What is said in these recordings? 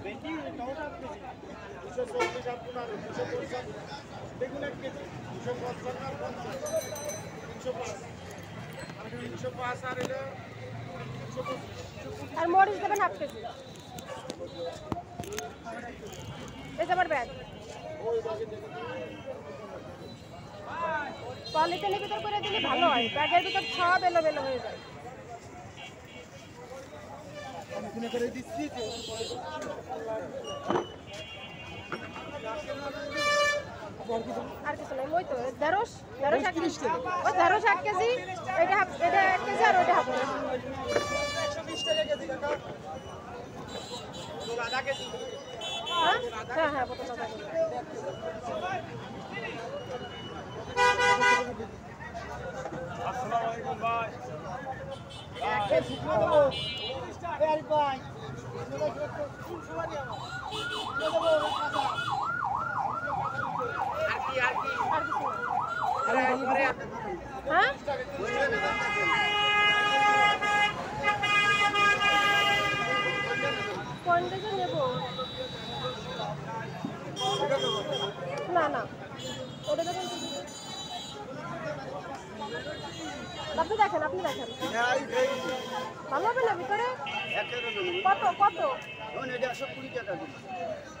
বেটি tomato 1 KG 240 আর 15 250 বেগুন 1 KG 255 আর 50 305 আর এটা 325 আর মরিচ দেবেন 1/2 কেজি। এই যে আমার ব্যাগ পলিথিনের ভিতর করে দিলে ভালো হয়, ব্যাগের ভিতর সব এলোমেলো হয়ে যায়। করে দিচ্ছি আর কিছু নাই, ওই তো ঢেঁড়স 1 কেজি, ওই ঢেঁড়স 1 কেজি, এটা 1 কেজি আর ওইটা 1/2 কেজি। 120 টাকা কেজি কাকা আধা কেজি। হ্যাঁ হ্যাঁ বোতল আধা কেজি। আসসালামু আলাইকুম ভাই। এই শুকনো দেবো এই আরিফ ভাই আর কি আর কিছু না। আরে হ্যাঁ কোনটা নেব? না না ওটা দেখেন, আপনি দেখেন ভালো হবে না ভিতরে? কত কত?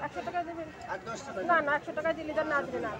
100 টাকা দেবেন? না না 100 টাকা দিলে না দিলে না।